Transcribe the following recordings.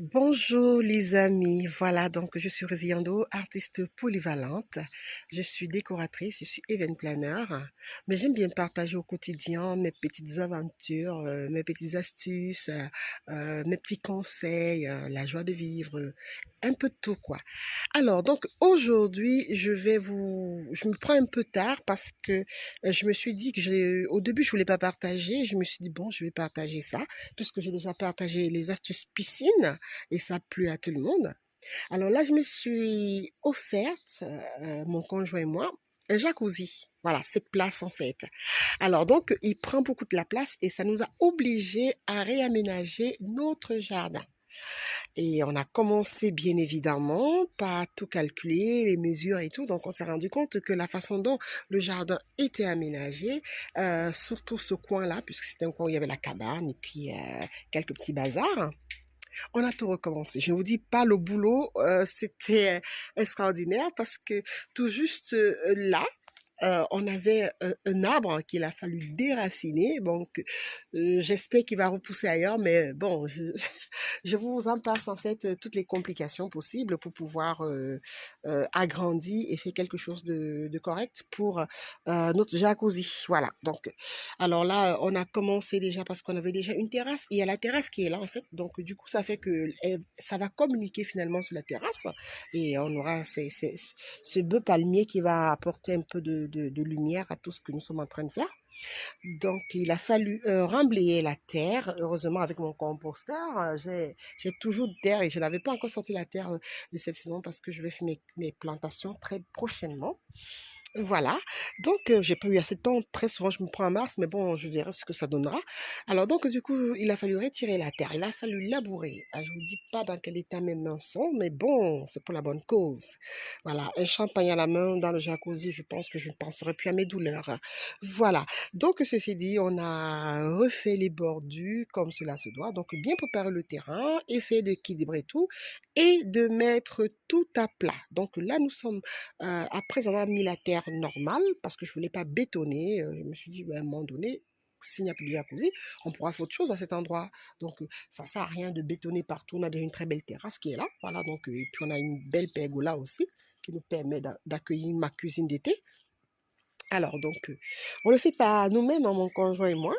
Bonjour les amis, voilà donc je suis Rosiando, artiste polyvalente, je suis décoratrice, je suis event planner, mais j'aime bien partager au quotidien mes petites aventures, mes petites astuces, mes petits conseils, la joie de vivre, un peu de tout quoi. Alors donc aujourd'hui je me prends un peu tard parce que je me suis dit que au début je voulais pas partager, je me suis dit bon je vais partager ça puisque j'ai déjà partagé les astuces piscine et ça a plu à tout le monde. Alors là, je me suis offerte, mon conjoint et moi, un jacuzzi. Voilà, cette place en fait. Alors donc, il prend beaucoup de la place et ça nous a obligés à réaménager notre jardin. Et on a commencé bien évidemment par tout calculer, les mesures et tout. Donc on s'est rendu compte que la façon dont le jardin était aménagé, surtout ce coin-là, puisque c'était un coin où il y avait la cabane et puis quelques petits bazars, on a tout recommencé. Je ne vous dis pas le boulot, c'était extraordinaire parce que tout juste là, on avait un arbre qu'il a fallu déraciner. Donc, j'espère qu'il va repousser ailleurs. Mais bon, je vous en passe en fait toutes les complications possibles pour pouvoir agrandir et faire quelque chose de correct pour notre jacuzzi. Voilà. Donc, alors là, on a commencé déjà parce qu'on avait déjà une terrasse. Il y a la terrasse qui est là en fait. Donc, du coup, ça fait que ça va communiquer finalement sur la terrasse et on aura ce beau palmier qui va apporter un peu de lumière à tout ce que nous sommes en train de faire. Donc, il a fallu remblayer la terre. Heureusement, avec mon composteur, j'ai toujours de terre et je n'avais pas encore sorti la terre de cette saison parce que je vais faire mes plantations très prochainement. Voilà. Donc, j'ai pas eu assez de temps. Très souvent, je me prends en mars, mais bon, je verrai ce que ça donnera. Alors, donc, du coup, il a fallu retirer la terre. Il a fallu labourer. Ah, je vous dis pas dans quel état mes mains sont, mais bon, c'est pour la bonne cause. Voilà. Un champagne à la main dans le jacuzzi, je pense que je ne penserai plus à mes douleurs. Voilà. Donc, ceci dit, on a refait les bordures comme cela se doit. Donc, bien préparer le terrain, essayer d'équilibrer tout et de mettre tout à plat. Donc, là, nous sommes après avoir mis la terre normale, parce que je voulais pas bétonner, je me suis dit, ben, à un moment donné, s'il n'y a plus de jacuzzi, on pourra faire autre chose à cet endroit. Donc, ça sert à rien de bétonner partout. On a déjà une très belle terrasse qui est là. Voilà. Donc, et puis, on a une belle pergola aussi qui nous permet d'accueillir ma cuisine d'été. Alors, donc, on le fait pas nous-mêmes, hein, mon conjoint et moi.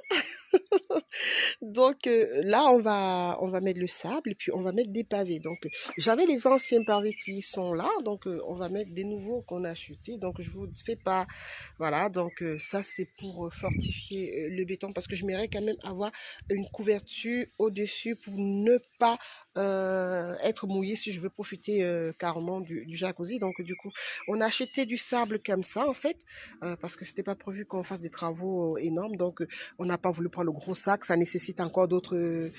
Donc là, on va mettre le sable et puis on va mettre des pavés. Donc j'avais les anciens pavés qui sont là, donc on va mettre des nouveaux qu'on a achetés. Donc je vous fais pas, voilà. Donc ça c'est pour fortifier le béton parce que je m'aimerais quand même avoir une couverture au-dessus pour ne pas être mouillé si je veux profiter carrément du jacuzzi. Donc du coup, on a acheté du sable comme ça en fait parce que c'était pas prévu qu'on fasse des travaux énormes. Donc on n'a pas voulu prendre le gros sac, ça nécessite encore d'autres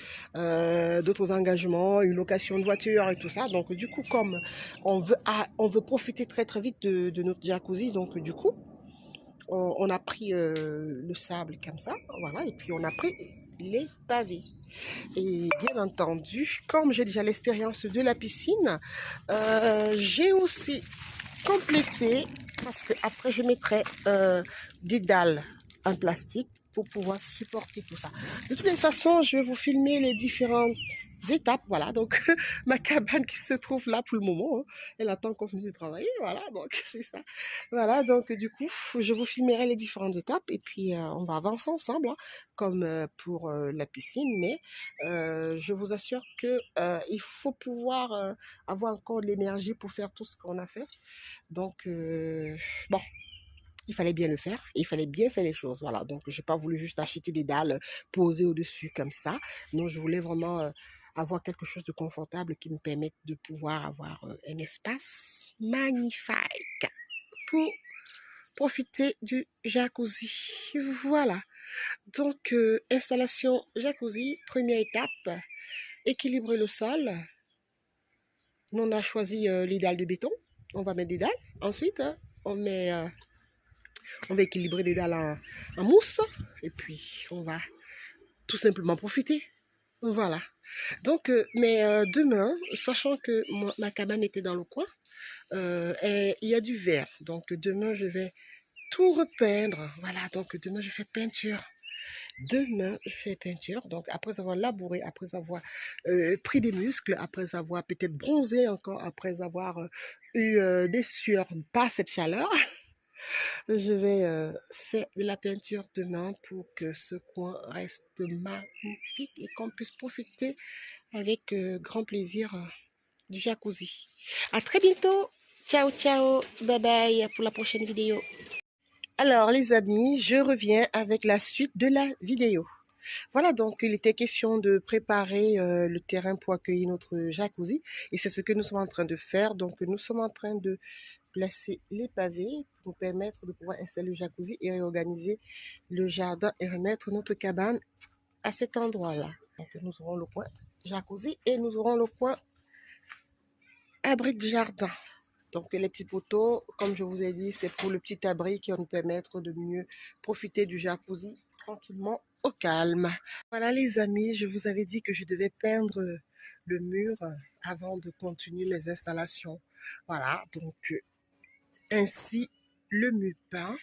engagements, une location de voiture et tout ça. Donc du coup, comme on veut profiter très très vite de notre jacuzzi, donc du coup, on a pris le sable comme ça, voilà, et puis on a pris les pavés. Et bien entendu, comme j'ai déjà l'expérience de la piscine, j'ai aussi complété parce que après je mettrai des dalles en plastique pour pouvoir supporter tout ça. De toutes les façons, je vais vous filmer les différentes étapes. Voilà, donc ma cabane qui se trouve là pour le moment, hein, elle attend qu'on finisse de travailler. Voilà, donc c'est ça. Voilà, donc du coup, je vous filmerai les différentes étapes et puis on va avancer ensemble, hein, comme pour la piscine. Mais je vous assure que il faut pouvoir avoir encore l'énergie pour faire tout ce qu'on a fait. Donc, bon, il fallait bien le faire, et il fallait bien faire les choses. Voilà, donc j'ai pas voulu juste acheter des dalles posées au-dessus comme ça. Non, je voulais vraiment avoir quelque chose de confortable qui me permette de pouvoir avoir un espace magnifique pour profiter du jacuzzi. Voilà. Donc, installation jacuzzi, première étape, équilibrer le sol. Nous, on a choisi les dalles de béton. On va mettre des dalles. Ensuite, hein, on va équilibrer les dalles en mousse. Et puis, on va tout simplement profiter. Voilà. Donc, mais demain, sachant que ma cabane était dans le coin, et il y a du verre. Donc, demain, je vais tout repeindre. Voilà. Donc, demain, je fais peinture Demain, je fais peinture. Donc, après avoir labouré, après avoir pris des muscles, après avoir peut-être bronzé encore, après avoir eu des sueurs, pas cette chaleur, je vais faire de la peinture demain pour que ce coin reste magnifique et qu'on puisse profiter avec grand plaisir du jacuzzi. À très bientôt. Ciao, ciao. Bye bye pour la prochaine vidéo. Alors, les amis, je reviens avec la suite de la vidéo. Voilà, donc il était question de préparer le terrain pour accueillir notre jacuzzi. Et c'est ce que nous sommes en train de faire. Donc, nous sommes en train de placer les pavés pour nous permettre de pouvoir installer le jacuzzi et réorganiser le jardin et remettre notre cabane à cet endroit-là. Donc, nous aurons le coin jacuzzi et nous aurons le coin abri de jardin. Donc les petits poteaux, comme je vous ai dit, c'est pour le petit abri qui va nous permettre de mieux profiter du jacuzzi tranquillement au calme. Voilà les amis, je vous avais dit que je devais peindre le mur avant de continuer mes installations. Voilà, donc ainsi le mur peint.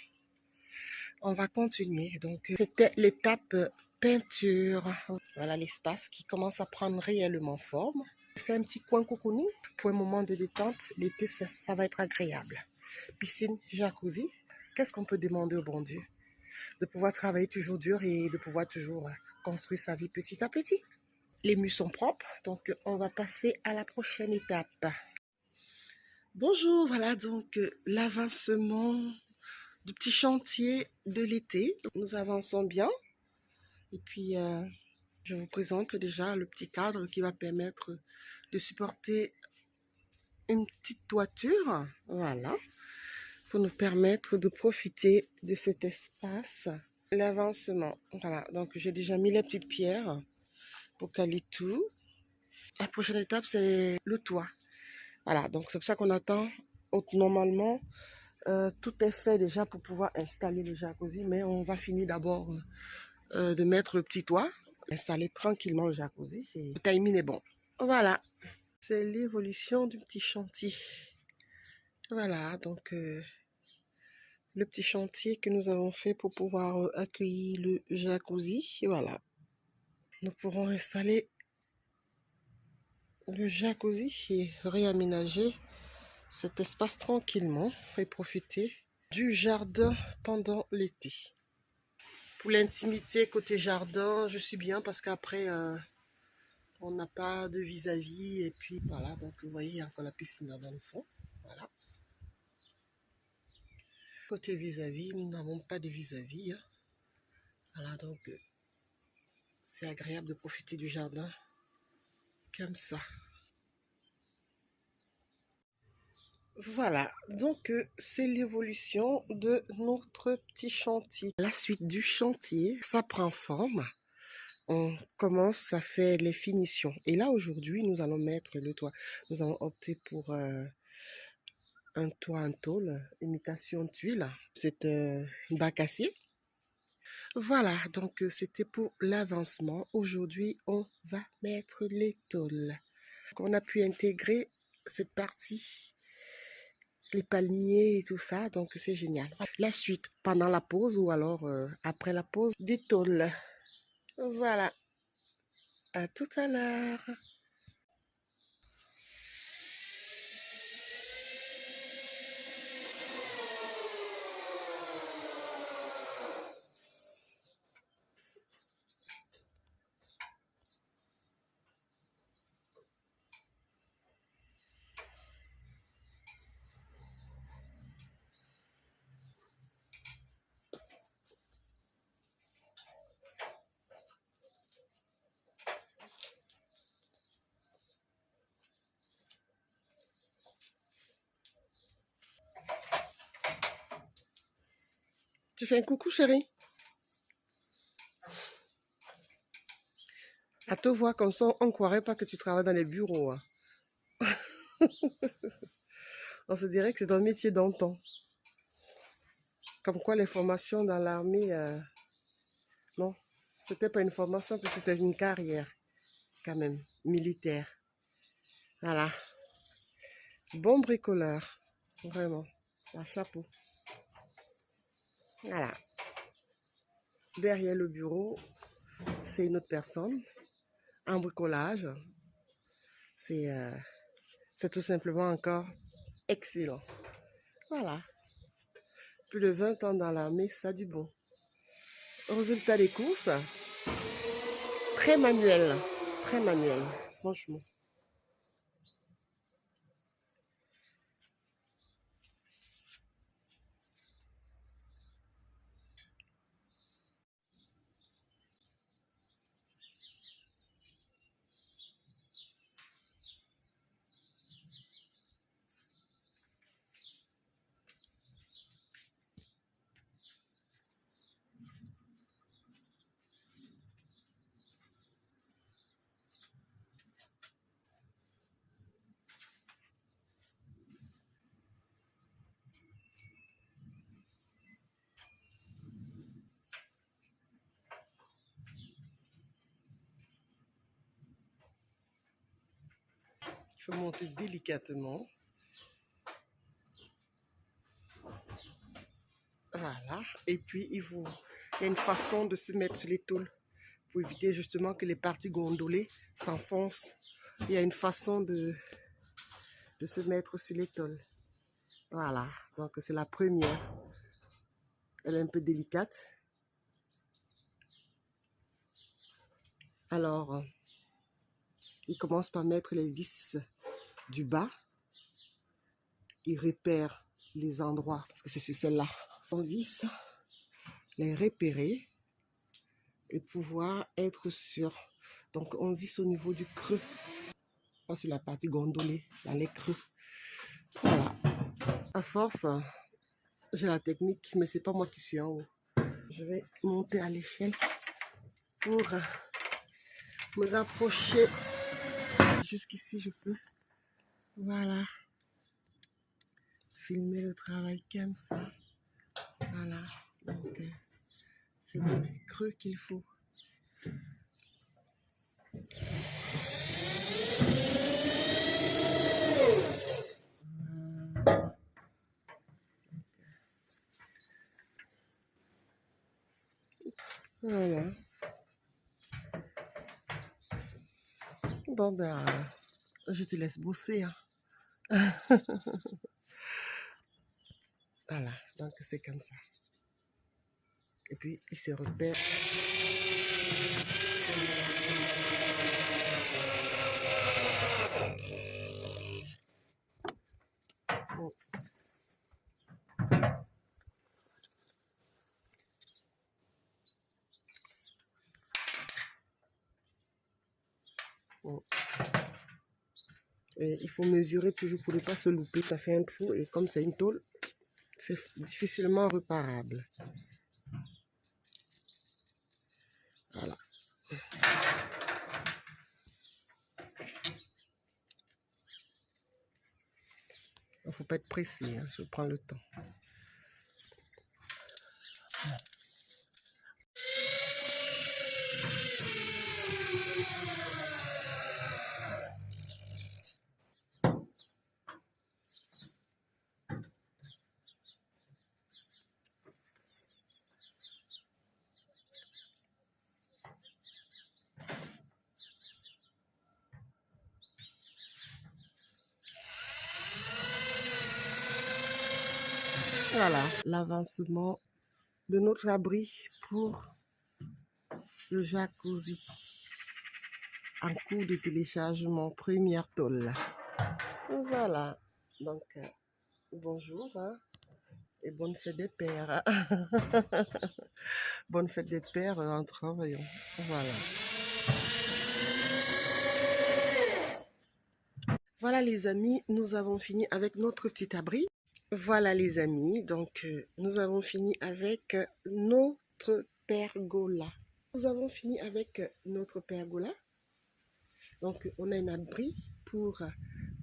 On va continuer. Donc c'était l'étape peinture. Voilà l'espace qui commence à prendre réellement forme. Je fais un petit coin cocooning pour un moment de détente. L'été, ça va être agréable. Piscine, jacuzzi. Qu'est-ce qu'on peut demander au bon Dieu? De pouvoir travailler toujours dur et de pouvoir toujours construire sa vie petit à petit. Les murs sont propres, donc on va passer à la prochaine étape. Bonjour, voilà donc l'avancement du petit chantier de l'été. Nous avançons bien. Et puis, je vous présente déjà le petit cadre qui va permettre de supporter une petite toiture, voilà, pour nous permettre de profiter de cet espace. L'avancement, voilà, donc j'ai déjà mis les petites pierres pour caler tout. La prochaine étape, c'est le toit. Voilà, donc c'est pour ça qu'on attend. Normalement, tout est fait déjà pour pouvoir installer le jacuzzi, mais on va finir d'abord de mettre le petit toit, installer tranquillement le jacuzzi et le timing est bon. Voilà, c'est l'évolution du petit chantier. Voilà, donc le petit chantier que nous avons fait pour pouvoir accueillir le jacuzzi. Et voilà, nous pourrons installer le jacuzzi et réaménager cet espace tranquillement et profiter du jardin pendant l'été. Pour l'intimité côté jardin, je suis bien parce qu'après, on n'a pas de vis-à-vis. Et puis voilà, donc vous voyez, il y a encore la piscine dans le fond. Voilà. Côté vis-à-vis, nous n'avons pas de vis-à-vis. Hein. Voilà, donc c'est agréable de profiter du jardin comme ça. Voilà, donc c'est l'évolution de notre petit chantier. La suite du chantier, ça prend forme. On commence à faire les finitions. Et là, aujourd'hui, nous allons mettre le toit. Nous allons opter pour un toit en tôle, imitation tuile. C'est un bac acier. Voilà, donc c'était pour l'avancement. Aujourd'hui, on va mettre les tôles. Donc, on a pu intégrer cette partie, les palmiers et tout ça, donc c'est génial. La suite, pendant la pause ou alors après la pause, des tôles. Voilà, à tout à l'heure. Tu fais un coucou, chérie? À te voir comme ça, on ne croirait pas que tu travailles dans les bureaux. Hein. On se dirait que c'est un métier d'antan. Comme quoi les formations dans l'armée, non, c'était pas une formation parce que c'est une carrière quand même, militaire. Voilà. Bon bricoleur, vraiment. Un chapeau. Voilà. derrière le bureau, c'est une autre personne. En bricolage, c'est tout simplement encore excellent. Voilà. Plus de 20 ans dans l'armée, ça a du bon. Résultat des courses, très manuel, franchement. Il faut monter délicatement. Voilà. Et puis, il y a une façon de se mettre sur les tôles pour éviter justement que les parties gondolées s'enfoncent. Il y a une façon de se mettre sur les tôles. Voilà. Donc, c'est la première. Elle est un peu délicate. Alors, il commence par mettre les vis du bas. Il repère les endroits, parce que c'est sur celle-là. On vis, les repérer et pouvoir être sûr. Donc, on visse au niveau du creux, pas sur la partie gondolée, dans les creux. Voilà. À force, j'ai la technique, mais c'est pas moi qui suis en haut. Je vais monter à l'échelle pour me rapprocher. Jusqu'ici, je peux. Voilà. Filmer le travail comme ça. Voilà. Donc, c'est dans les creux qu'il faut. Voilà. Bon, ben, je te laisse bosser. Hein. Voilà, donc c'est comme ça. Et puis, il se repère. Bon. Bon. Et il faut mesurer toujours pour ne pas se louper. Ça fait un trou et comme c'est une tôle, c'est difficilement réparable. Voilà. Il ne faut pas être pressé, hein, je prends le temps. Voilà, l'avancement de notre abri pour le jacuzzi en cours de téléchargement, première tôle. Voilà, donc bonjour hein, et bonne fête des pères. Bonne fête des pères en travaillant. Voilà. Voilà les amis, nous avons fini avec notre petit abri. Voilà les amis, donc nous avons fini avec notre pergola. Nous avons fini avec notre pergola. Donc on a un abri pour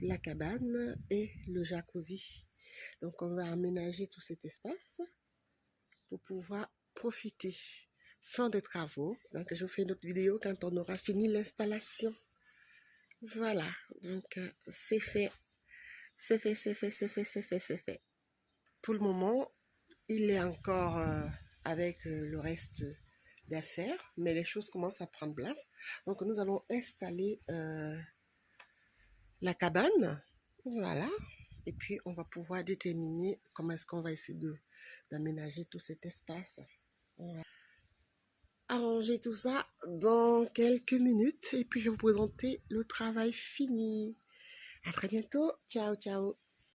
la cabane et le jacuzzi. Donc on va aménager tout cet espace pour pouvoir profiter. Fin des travaux. Donc je vous fais une autre vidéo quand on aura fini l'installation. Voilà, donc c'est fait. C'est fait, c'est fait, c'est fait, c'est fait, c'est fait. Pour le moment, il est encore avec le reste d'affaires, mais les choses commencent à prendre place. Donc, nous allons installer la cabane. Voilà. Et puis, on va pouvoir déterminer comment est-ce qu'on va essayer d'aménager tout cet espace. On va arranger tout ça dans quelques minutes et puis je vais vous présenter le travail fini. À très bientôt. Ciao, ciao.